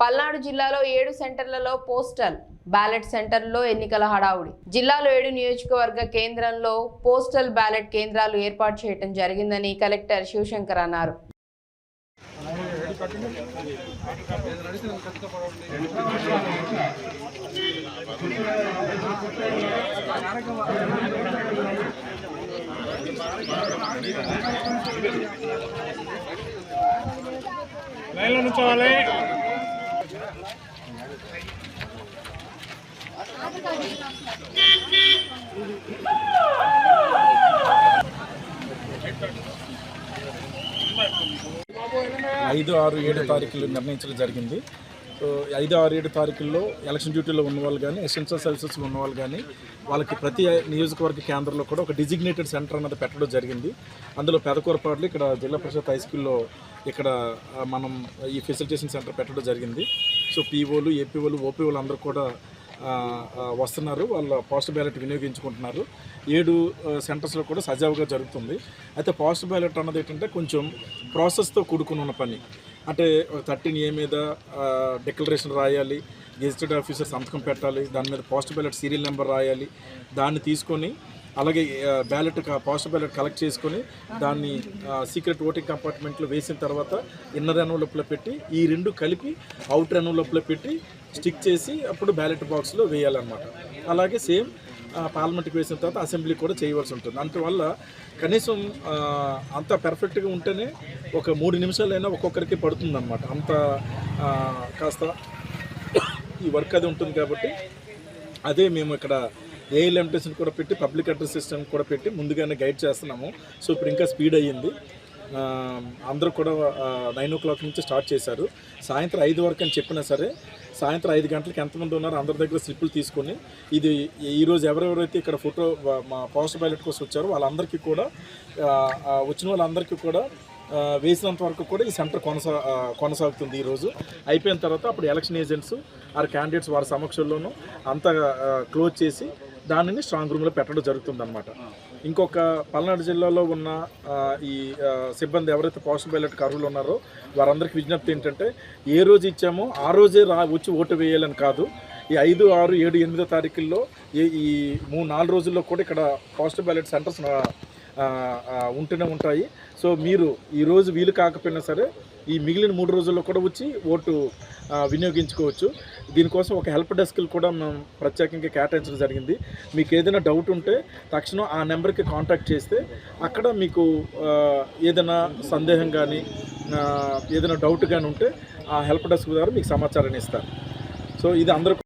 పల్నాడు జిల్లాలో 7 సెంటర్లలో postal ballot సెంటర్లో ఎన్నికల హడావుడి. జిల్లాలో 7 నియోజకవర్గ కేంద్రంలో పోస్టల్ బ్యాలెట్ కేంద్రాలు ఏర్పాటు చేయడం జరిగిందని కలెక్టర్ శివశంకర్ అన్నారు. లైన్లో నుంచోవాలి. ఐదు, 6, 7 తారీఖులు నిర్ణయించడం జరిగింది. సో 5, 6, 7 తారీఖుల్లో ఎలక్షన్ డ్యూటీలో ఉన్నవాళ్ళు కానీ, ఎసెన్షియల్ సర్వీసెస్లో ఉన్నవాళ్ళు కానీ వాళ్ళకి ప్రతి నియోజకవర్గ కేంద్రంలో కూడా ఒక డిజిగ్నేటెడ్ సెంటర్ అన్నది పెట్టడం జరిగింది. అందులో పెదకూరపాడులో ఇక్కడ జిల్లా పరిషత్ హై స్కూల్లో ఇక్కడ మనం ఈ ఫెసిలిటేషన్ సెంటర్ పెట్టడం జరిగింది. సో పీఓలు, ఏపీఓలు, ఓపీఓలు అందరూ కూడా వస్తున్నారు. వాళ్ళ పోస్టల్ బ్యాలెట్ వినియోగించుకుంటున్నారు. 7 సెంటర్స్లో కూడా సజావుగా జరుగుతుంది. అయితే పోస్టల్ బ్యాలెట్ అన్నది ఏంటంటే కొంచెం ప్రాసెస్తో కూడుకుని ఉన్న పని. అంటే 13A మీద డిక్లరేషన్ రాయాలి, గెజిటెడ్ ఆఫీసర్ సంతకం పెట్టాలి, దాని మీద పోస్టల్ బ్యాలెట్ సీరియల్ నెంబర్ రాయాలి, దాన్ని తీసుకొని అలాగే పోస్టల్ బ్యాలెట్ కలెక్ట్ చేసుకొని దాన్ని సీక్రెట్ ఓటింగ్ కంపార్ట్మెంట్లో వేసిన తర్వాత ఇన్నర్ ఎన్వలప్లో పెట్టి ఈ 2 కలిపి అవుటర్ ఎన్వలప్లో పెట్టి స్టిక్ చేసి అప్పుడు బ్యాలెట్ బాక్స్లో వేయాలన్నమాట. అలాగే సేమ్ పార్లమెంట్కి వేసిన తర్వాత అసెంబ్లీ కూడా చేయవలసి ఉంటుంది. అందువల్ల కనీసం అంత పర్ఫెక్ట్గా ఉంటేనే ఒక 3 నిమిషాలైనా ఒక్కొక్కరికి పడుతుందన్నమాట. అంత కాస్త ఈ వర్క్ అది ఉంటుంది కాబట్టి అదే మేము ఇక్కడ ఏఎల్ఎంటీసీని కూడా పెట్టి పబ్లిక్ అడ్రస్ సిస్టమ్ కూడా పెట్టి ముందుగానే గైడ్ చేస్తున్నాము. సో ఇప్పుడు ఇంకా స్పీడ్ అయ్యింది. అందరూ కూడా 9 o'clock నుంచి స్టార్ట్ చేశారు. సాయంత్రం 5 వరకు అని చెప్పినా సరే సాయంత్రం 5 గంటలకు ఎంతమంది ఉన్నారో అందరి దగ్గర స్లిప్పులు తీసుకొని ఇది ఈరోజు ఎవరెవరైతే ఇక్కడ ఫోటో మా పోస్టల్ బ్యాలెట్ కోసం వచ్చారో వాళ్ళందరికీ కూడా వచ్చిన వాళ్ళందరికీ కూడా వేసినంత వరకు కూడా ఈ సెంటర్ కొనసాగుతుంది. ఈరోజు అయిపోయిన తర్వాత అప్పుడు ఎలక్షన్ ఏజెంట్స్ ఆర్ క్యాండిడేట్స్ వారి సమక్షంలోనూ అంతా క్లోజ్ చేసి దానిని స్ట్రాంగ్ రూమ్లో పెట్టడం జరుగుతుందన్నమాట. ఇంకొక పల్నాడు జిల్లాలో ఉన్న ఈ సిబ్బంది ఎవరైతే పోస్టల్ బ్యాలెట్కి అర్హులు ఉన్నారో వారందరికీ విజ్ఞప్తి ఏంటంటే ఏ రోజు ఇచ్చామో ఆ రోజే వచ్చి ఓటు వేయాలని కాదు. ఈ 5, 6, 7, 8 తారీఖుల్లో ఈ 3-4 రోజుల్లో కూడా ఇక్కడ పోస్టల్ బ్యాలెట్ సెంటర్స్ ఉంటూనే ఉంటాయి. సో మీరు ఈరోజు వీలు కాకపోయినా సరే ఈ మిగిలిన 3 రోజుల్లో కూడా వచ్చి ఓటు వినియోగించుకోవచ్చు. దీనికోసం ఒక హెల్ప్ డెస్క్లు కూడా మనం ప్రత్యేకంగా కేటాయించడం జరిగింది. మీకు ఏదైనా డౌట్ ఉంటే తక్షణం ఆ నెంబర్కి కాంటాక్ట్ చేస్తే అక్కడ మీకు ఏదైనా సందేహం కానీ ఏదైనా డౌట్ కానీ ఉంటే ఆ హెల్ప్ డెస్క్ ద్వారా మీకు సమాచారాన్ని ఇస్తారు. సో ఇది అందరూ